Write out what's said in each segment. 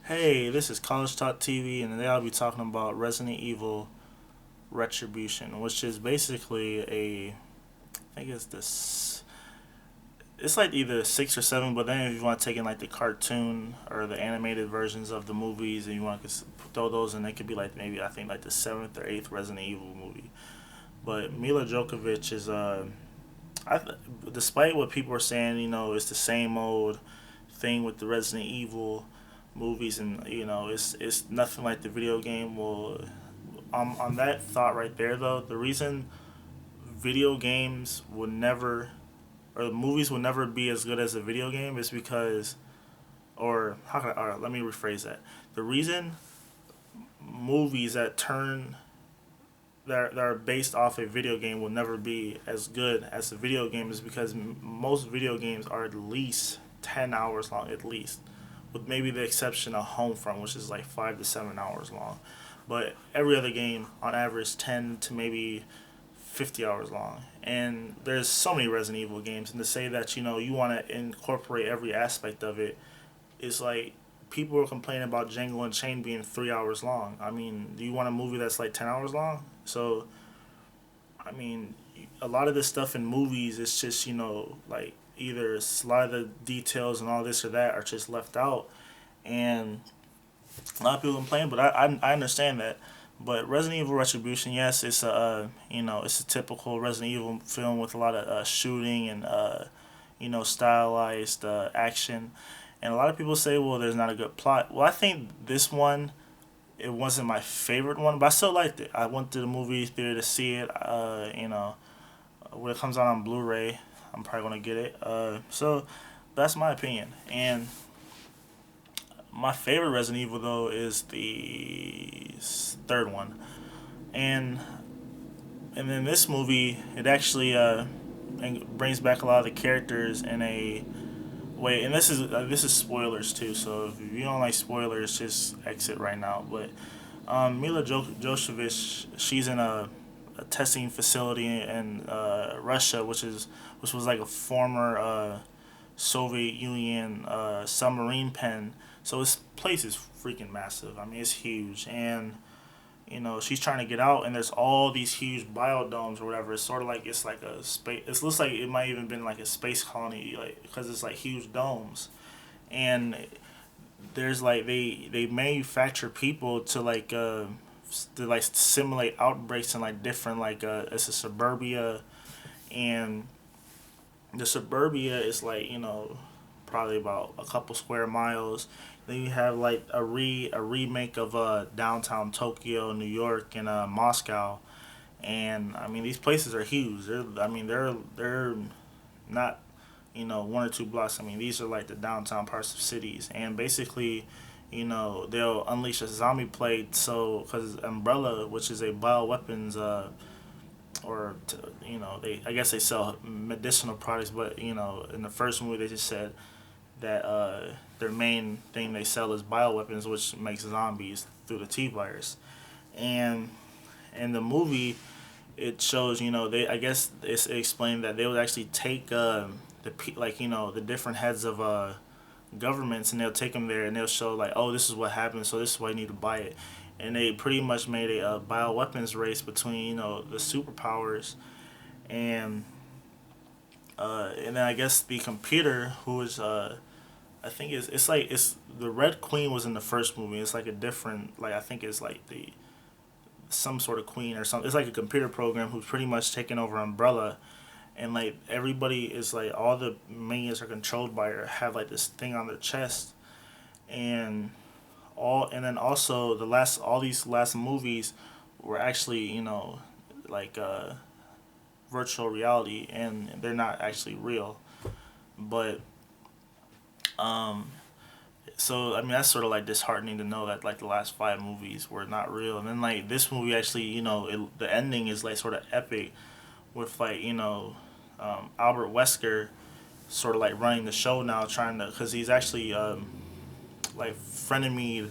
Hey, this is College Talk TV, and today I'll be talking about Resident Evil Retribution, which is basically I think it's this. It's like either six or seven, but then if you want to take in like the cartoon or the animated versions of the movies, and you want to throw those in, it could be like maybe I think like the seventh or eighth Resident Evil movie. But Mila Djokovic is I, despite what people are saying, it's the same old thing with the Resident Evil movies, and it's nothing like the video game. Well, on that thought right there, though, the reason video games will never or the movies will never be as good as a video game is because, or how can I, all right, let me rephrase that. The reason movies that are based off a video game will never be as good as a video game is because most video games are at least 10 hours long, at least, with maybe the exception of Homefront, which is like 5 to 7 hours long. But every other game, on average, 10 to maybe 50 hours long. And there's so many Resident Evil games, and to say that you want to incorporate every aspect of it is like people are complaining about Django Unchained being 3 hours long. I mean, do you want a movie that's like 10 hours long? So, I mean, a lot of this stuff in movies, it's just like either a lot of the details and all this or that are just left out, and a lot of people complain, but I understand that. But Resident Evil Retribution, yes, it's it's a typical Resident Evil film with a lot of shooting and stylized action, and a lot of people say, well, there's not a good plot. Well, I think this one, it wasn't my favorite one, but I still liked it. I went to the movie theater to see it. When it comes out on Blu-ray, I'm probably gonna get it. So that's my opinion. And my favorite Resident Evil though is the third one, and then this movie it actually brings back a lot of the characters in a way. And this is spoilers too. So if you don't like spoilers, just exit right now. But Mila Jovovich, she's in a testing facility in Russia, which was like a former Soviet Union submarine pen. So this place is freaking massive. I mean, it's huge, and she's trying to get out, and there's all these huge biodomes or whatever. It's sort of like it's like a space. It looks like it might even been like a space colony, like because it's like huge domes, and there's like they manufacture people to like simulate outbreaks in like different like it's a suburbia, and the suburbia is like probably about a couple square miles. Then you have like a remake of downtown Tokyo, New York, and Moscow, and I mean these places are huge. They're not one or two blocks. I mean these are like the downtown parts of cities, and basically they'll unleash a zombie plague. So because Umbrella, which is a bioweapons or they I guess they sell medicinal products, but in the first movie they just said that their main thing they sell is bioweapons, which makes zombies through the T virus. And in the movie, it shows they I guess it's explained that they would actually take the different heads of governments, and they'll take them there and they'll show like, oh, this is what happened, so this is why you need to buy it. And they pretty much made a bioweapons race between the superpowers, and and then I guess the computer who is I think it's the Red Queen was in the first movie. It's like a different, like I think it's like the some sort of queen or something. It's like a computer program who's pretty much taking over Umbrella, and like everybody is like all the minions are controlled by her, have like this thing on their chest, and and then also all these last movies were actually like virtual reality, and they're not actually real, but um so I mean that's sort of like disheartening to know that like the last five movies were not real, and then like this movie actually the ending is like sort of epic with like Albert Wesker sort of like running the show now, trying to because he's actually like frenemy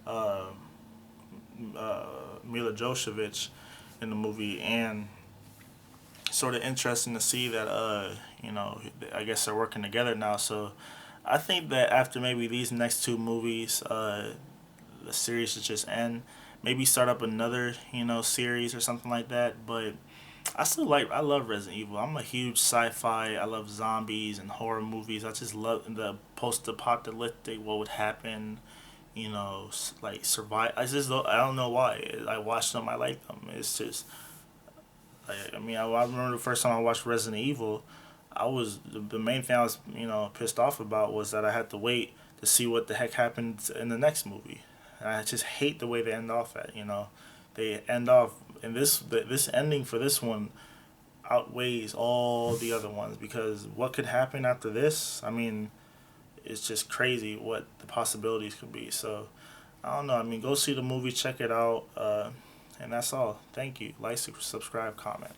uh, uh, Mila Jovovich in the movie, and sort of interesting to see that I guess they're working together now. So I think that after maybe these next two movies, the series should just end. Maybe start up another, series or something like that. But I love Resident Evil. I'm a huge sci-fi. I love zombies and horror movies. I just love the post-apocalyptic. What would happen? Like survive. I don't know why. I watch them. I like them. It's just I remember the first time I watched Resident Evil. The main thing I was pissed off about was that I had to wait to see what the heck happened in the next movie. And I just hate the way they end off at. They end off, and this ending for this one outweighs all the other ones, because what could happen after this? I mean, it's just crazy what the possibilities could be. So I don't know. I mean, go see the movie, check it out, and that's all. Thank you. Like, subscribe, comment.